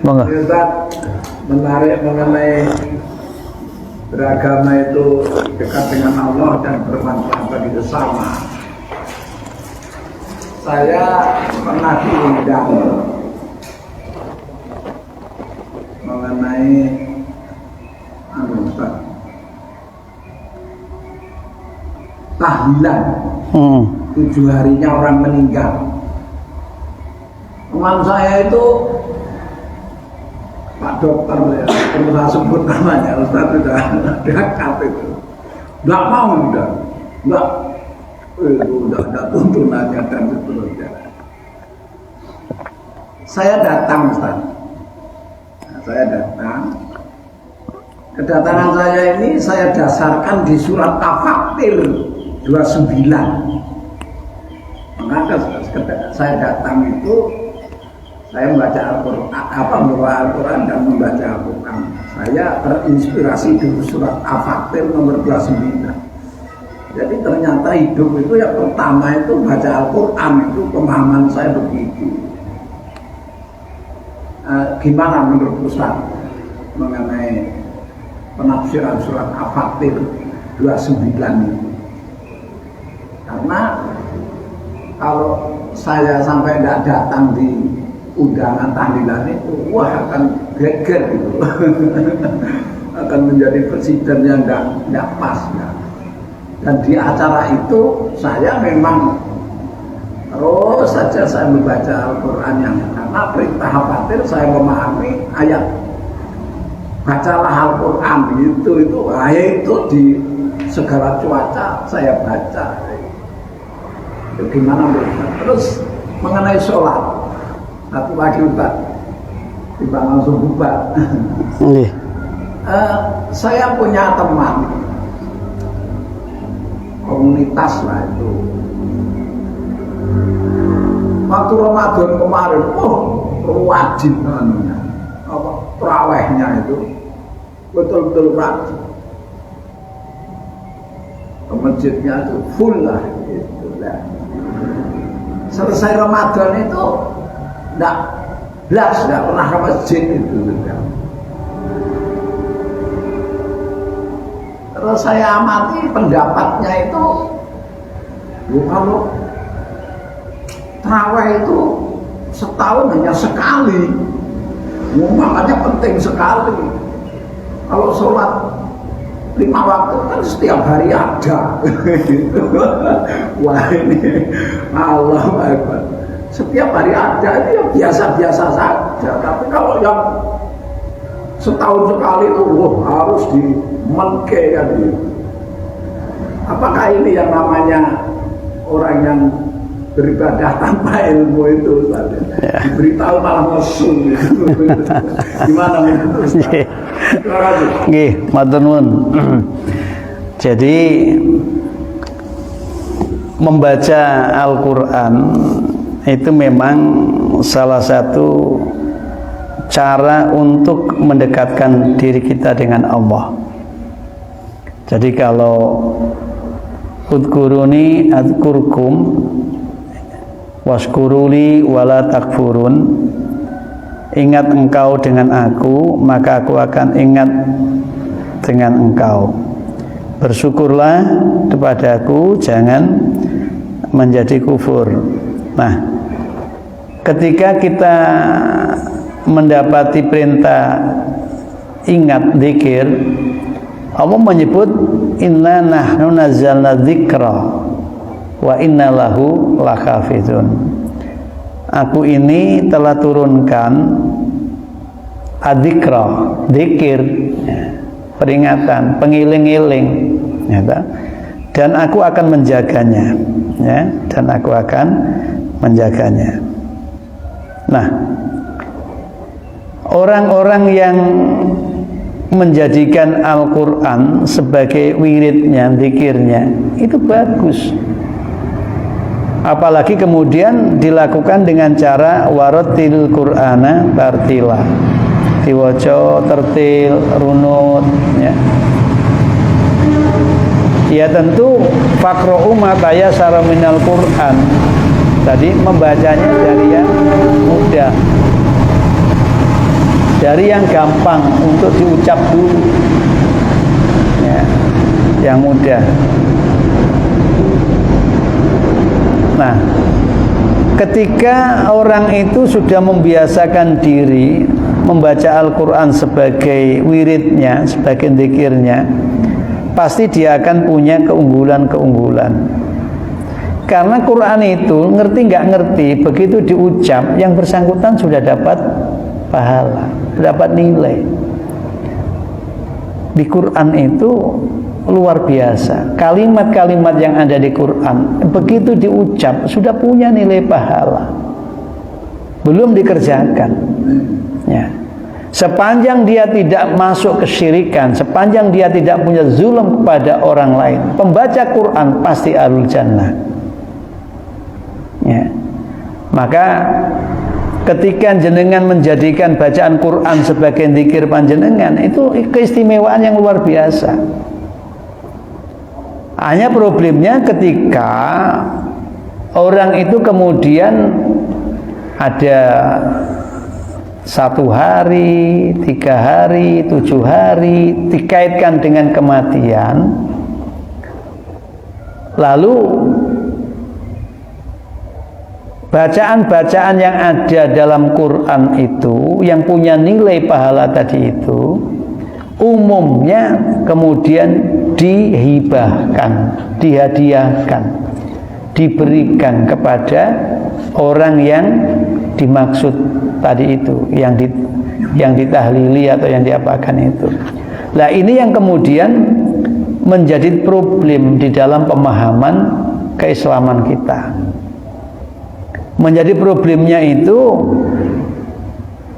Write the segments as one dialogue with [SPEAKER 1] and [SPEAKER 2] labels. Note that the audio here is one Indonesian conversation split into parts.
[SPEAKER 1] Monggo.
[SPEAKER 2] Ustaz, menarik mengenai beragama itu dekat dengan Allah dan bermanfaat bagi sesama. Saya pernah diundang mengenai tahlilan 7 harinya orang meninggal. Teman saya itu Pak Dokter ya, perlu saya sebut namanya, Ustaz sudah dekat itu. Nggak mau udah ada tuntunannya dan seterusnya. Saya datang Ustaz. Saya datang. Kedatangan saya ini saya dasarkan di surat Al-Fatir 29. Maka saya datang itu saya membaca Al-Quran dan membaca Al-Quran. Saya terinspirasi di surat Al-Fatir nomor 29. Jadi ternyata hidup itu yang pertama itu baca Al-Quran, itu pemahaman saya begitu. Gimana menurut Ustaz mengenai penafsiran surat Al-Fatir 29 itu? Karena kalau saya sampai tidak datang di undangan tahlilan itu, wah akan geger gitu. Akan menjadi presiden yang tidak pas ya. Dan di acara itu saya memang terus saja saya membaca Al-Quran yang karena perintah Al-Fatir saya memahami ayat bacalah Al-Quran itu ayat itu di segala cuaca saya baca. Itu gimana mereka? Terus mengenai sholat, satu lagi Ustaz, tiba langsung bubar. Saya punya teman komunitas lah itu. Waktu Ramadan kemarin, wajib namanya, terawihnya itu betul-betul rajin. Ke masjidnya itu full lah, gitu lah. Selesai Ramadan itu tidak pernah ke masjid itu juga. Terus saya amati pendapatnya itu, kalau tarawih itu setahun hanya sekali, makanya penting sekali. Kalau sholat 5 waktu kan setiap hari ada. Wah ini Allah Akbar. Setiap hari ada itu yang biasa-biasa saja. Tapi kalau yang setahun sekali itu harus dimenke kan gitu. Apakah ini yang namanya orang yang beribadah tanpa ilmu itu Ustaz? Ya. Diberitahu malah mesum gitu. Gimana menurut Ustaz? Terima kasih.
[SPEAKER 1] Nggih, matur nuwun. Jadi membaca Al-Quran itu memang salah satu cara untuk mendekatkan diri kita dengan Allah. Jadi kalau udkuruni adkurkum waskuruli wala takfurun, ingat engkau dengan aku maka aku akan ingat dengan engkau, bersyukurlah kepadaku jangan menjadi kufur. Nah, ketika kita mendapati perintah ingat zikir, Allah menyebut inna nahnu nazzalna dzikra wa inna lahu lahafizun. Aku ini telah turunkan adzikra, zikir, peringatan, pengiling-iling, ya, dan aku akan menjaganya, ya, dan aku akan menjaganya. Nah, orang-orang yang menjadikan Al-Quran sebagai wiridnya, zikirnya, itu bagus. Apalagi kemudian dilakukan dengan cara warattil Qur'ana tartila, diwaca tertil, runut, ya. Ya tentu faqra'u ma tayassara minal Qur'an. Tadi membacanya dari yang mudah. dari yang gampang untuk diucap dulu, ya, yang mudah. Nah, ketika orang itu sudah membiasakan diri membaca Al-Quran sebagai wiridnya, sebagai zikirnya, pasti dia akan punya keunggulan-keunggulan. Karena Quran itu ngerti nggak ngerti, begitu diucap yang bersangkutan sudah dapat pahala, dapat nilai. Di Quran itu luar biasa. Kalimat-kalimat yang ada di Quran begitu diucap sudah punya nilai pahala, belum dikerjakan, ya. Sepanjang dia tidak masuk kesyirikan, sepanjang dia tidak punya zulm kepada orang lain, pembaca Quran pasti ahlul jannah, ya. Maka ketika jenengan menjadikan bacaan Quran sebagai zikir panjenengan, itu keistimewaan yang luar biasa. Hanya problemnya ketika orang itu kemudian ada 1 hari, 3 hari, 7 hari dikaitkan dengan kematian, lalu bacaan-bacaan yang ada dalam Quran itu yang punya nilai pahala tadi itu umumnya kemudian dihibahkan, dihadiahkan, diberikan kepada orang yang dimaksud tadi itu, yang ditahlili atau yang diapakan itu. Nah, ini yang kemudian menjadi problem di dalam pemahaman keislaman kita. Menjadi problemnya itu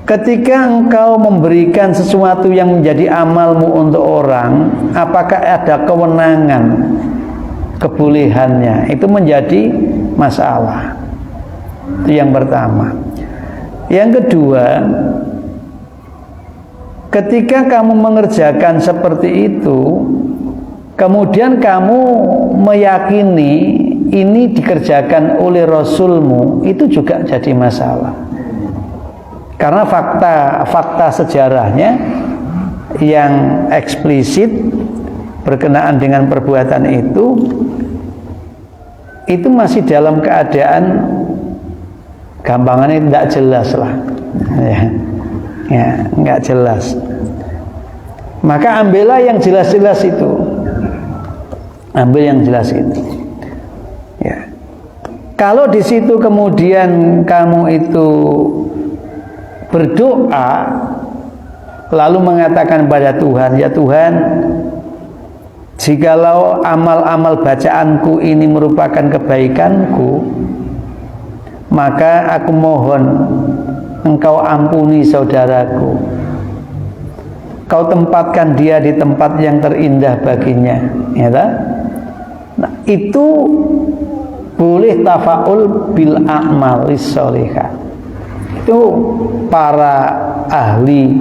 [SPEAKER 1] ketika engkau memberikan sesuatu yang menjadi amalmu untuk orang, apakah ada kewenangan, kebolehannya, itu menjadi masalah. Itu yang pertama. Yang kedua, ketika kamu mengerjakan seperti itu, kemudian kamu meyakini ini dikerjakan oleh Rasulmu, itu juga jadi masalah. Karena fakta sejarahnya yang eksplisit berkenaan dengan perbuatan itu masih dalam keadaan gampangannya tidak jelas lah, ya, nggak jelas. Maka ambillah yang jelas-jelas itu, ambil yang jelas itu. Ya. Kalau di situ kemudian kamu itu berdoa lalu mengatakan pada Tuhan, ya Tuhan, jikalau amal-amal bacaanku ini merupakan kebaikanku, maka aku mohon engkau ampuni saudaraku, kau tempatkan dia di tempat yang terindah baginya, ya tak? Nah, itu boleh tafaul bil a'malis sholihah. Itu para ahli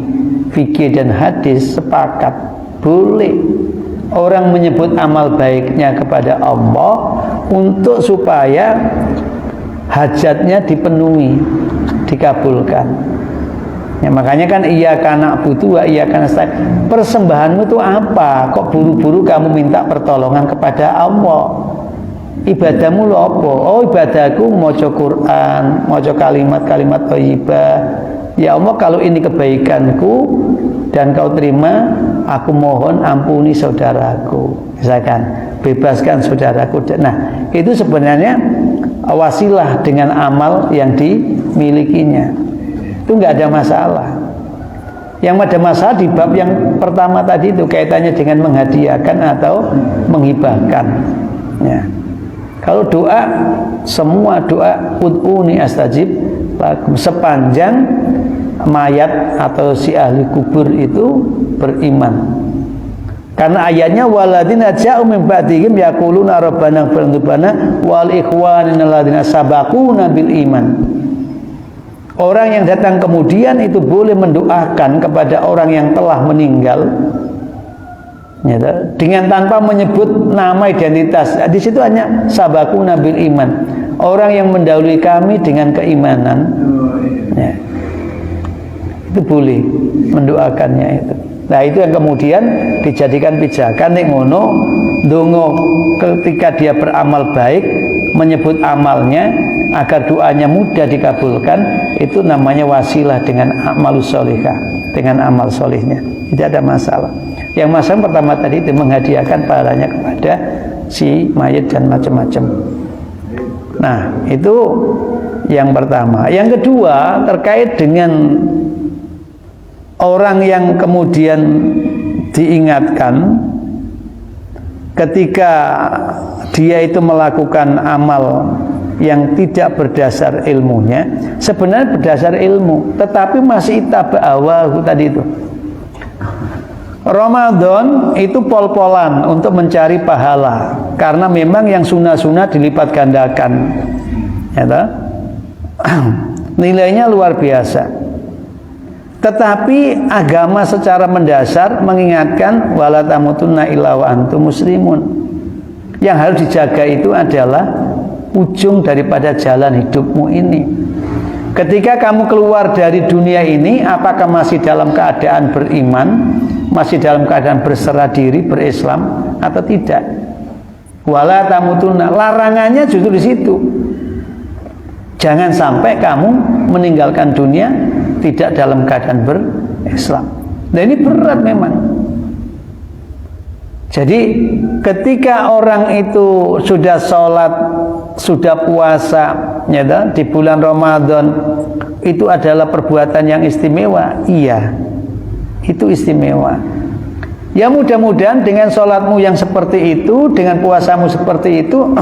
[SPEAKER 1] fikih dan hadis sepakat boleh orang menyebut amal baiknya kepada Allah untuk supaya hajatnya dipenuhi, dikabulkan. Ya, makanya kan iyyaka na'budu wa iyyaka nasta'in. Persembahanmu itu apa? Kok buru-buru kamu minta pertolongan kepada Allah? Ibadahmu lo apa? Oh, ibadahku maca Quran, maca kalimat-kalimat thayyibah. Ya Allah, kalau ini kebaikanku dan kau terima, aku mohon ampuni saudaraku. Misalkan, bebaskan saudaraku. Nah, itu sebenarnya wasilah dengan amal yang dimilikinya. Itu nggak ada masalah. Yang ada masalah di bab yang pertama tadi itu kaitannya dengan menghadiahkan atau menghibahkan. Ya. Kalau doa, semua doa ud'uni astajib lakum, sepanjang mayat atau si ahli kubur itu beriman. Karena ayatnya waladina ja'u min ba'dihim yaquluna rabbana ighfir lana wal ikhwanina alladziina sabaquna bil iman. Orang yang datang kemudian itu boleh mendoakan kepada orang yang telah meninggal, ya, dengan tanpa menyebut nama identitas. Di situ hanya sabaquna bil iman, orang yang mendahului kami dengan keimanan. Ya. itu boleh mendoakannya itu. Nah itu yang kemudian dijadikan pijakan nek ngono ndonga ketika dia beramal baik, menyebut amalnya agar doanya mudah dikabulkan, itu namanya wasilah dengan amal solihah, dengan amal solihnya, tidak ada masalah. Yang masalah pertama tadi itu menghadiahkan pahalanya kepada si mayit dan macam-macam. Nah itu yang pertama. Yang kedua terkait dengan orang yang kemudian diingatkan ketika dia itu melakukan amal yang tidak berdasar ilmunya, sebenarnya berdasar ilmu, tetapi masih itabawahu tadi itu. Ramadan itu pol-polan untuk mencari pahala, karena memang yang sunnah-sunnah dilipat gandakan, ya toh? Nilainya luar biasa. Tetapi agama secara mendasar mengingatkan wala tamutunna illa wa antum muslimun. Yang harus dijaga itu adalah ujung daripada jalan hidupmu ini. Ketika kamu keluar dari dunia ini, apakah masih dalam keadaan beriman, masih dalam keadaan berserah diri, berislam atau tidak? Wala tamutunna, larangannya justru di situ. Jangan sampai kamu meninggalkan dunia tidak dalam keadaan berislam. Dan ini berat memang. Jadi ketika orang itu sudah sholat, sudah puasa, ya, di bulan Ramadan, itu adalah perbuatan yang istimewa. Iya, itu istimewa. Ya mudah-mudahan dengan sholatmu yang seperti itu, dengan puasamu seperti itu,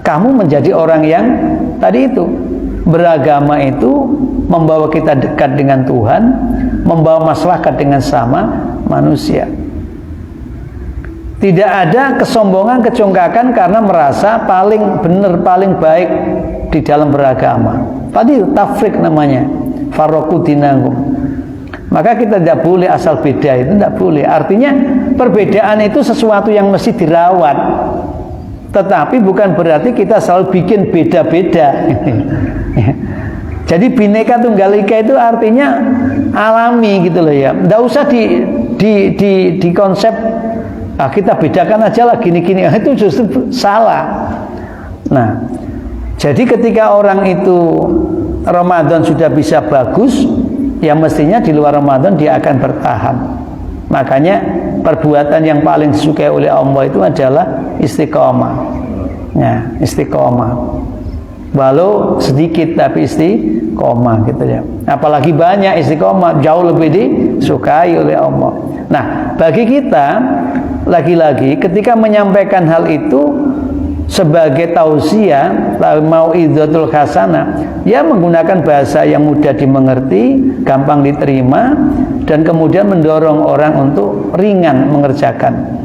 [SPEAKER 1] kamu menjadi orang yang tadi itu beragama, itu membawa kita dekat dengan Tuhan, membawa maslahat dengan sama manusia. Tidak ada kesombongan, kecongkakan karena merasa paling benar, paling baik di dalam beragama. Tadi tafrik namanya, farroqu dinahum. Maka kita tidak boleh asal beda, itu tidak boleh. Artinya perbedaan itu sesuatu yang mesti dirawat. Tetapi bukan berarti kita selalu bikin beda-beda. Jadi Bhinneka Tunggal Ika itu artinya alami gitu loh ya. Tidak usah di konsep kita bedakan aja lah gini-gini. Itu justru salah. Nah, jadi ketika orang itu Ramadan sudah bisa bagus, ya mestinya di luar Ramadan dia akan bertahan. Makanya perbuatan yang paling disukai oleh Allah itu adalah istiqomah. Ya, istiqomah. Walau sedikit tapi istiqomah gitu ya. Apalagi banyak istiqomah, jauh lebih disukai oleh Allah. Nah, bagi kita lagi-lagi ketika menyampaikan hal itu sebagai tausiah, mau'izatul hasanah, ya menggunakan bahasa yang mudah dimengerti, gampang diterima, dan kemudian mendorong orang untuk ringan mengerjakan.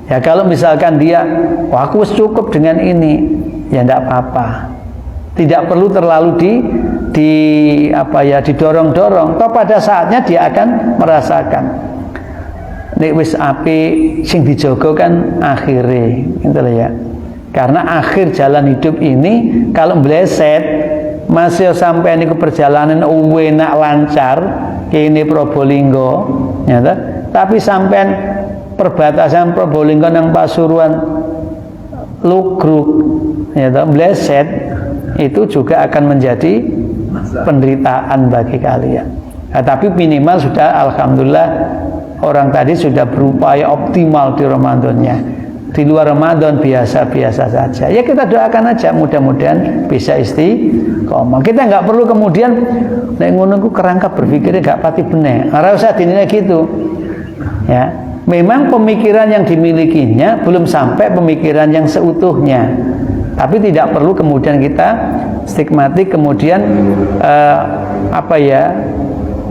[SPEAKER 1] Ya kalau misalkan dia, wah aku cukup dengan ini, ya tidak apa-apa. Tidak perlu terlalu didorong-dorong. Toh pada saatnya dia akan merasakan. Nek wis api sing dijogo kan akhire, gitu loh ya. Karena akhir jalan hidup ini kalau meleset masih sampai ini ke perjalanan enak lancar kini Probolinggo, ya toh? Tapi sampai perbatasan Probolinggo nang Pasuruan lugruk, ya toh, meleset, itu juga akan menjadi penderitaan bagi kalian. Nah, tapi minimal sudah alhamdulillah orang tadi sudah berupaya optimal di Ramadannya. Di luar Ramadan biasa-biasa saja. Ya kita doakan aja mudah-mudahan bisa istiqomah. Kita nggak perlu kemudian nek ngono ku kerangka berpikirnya nggak pati bener. Ora usah dinilai gitu. Ya, memang pemikiran yang dimilikinya belum sampai pemikiran yang seutuhnya. Tapi tidak perlu kemudian kita stigmatik, kemudian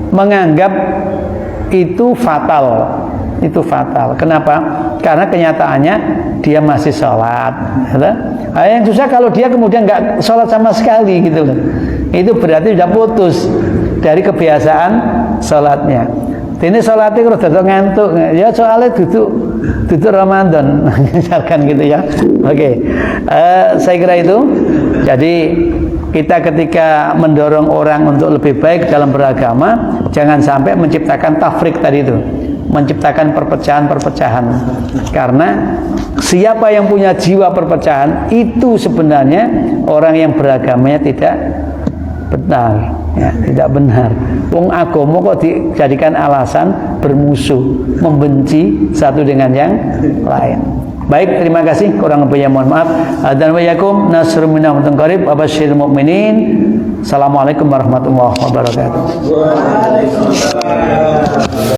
[SPEAKER 1] menganggap itu fatal. Itu fatal. Kenapa? Karena kenyataannya dia masih sholat. Yang susah kalau dia kemudian nggak sholat sama sekali gitu loh. Itu berarti sudah putus dari kebiasaan sholatnya. Ini sholatnya kalau duduk ngantuk, ya soalnya duduk Ramadan, misalkan gitu ya. Oke, saya kira itu. Jadi kita ketika mendorong orang untuk lebih baik dalam beragama, jangan sampai menciptakan tafrik tadi itu, menciptakan perpecahan-perpecahan. Karena siapa yang punya jiwa perpecahan itu sebenarnya orang yang beragamanya tidak benar, ya, tidak benar. Wong agama kok dijadikan alasan bermusuh, membenci satu dengan yang lain. Baik, terima kasih, kurang lebihnya mohon maaf. Dan wa yakum nasrun minna wa qarib wa basyiril mu'minin. Assalamualaikum warahmatullahi wabarakatuh.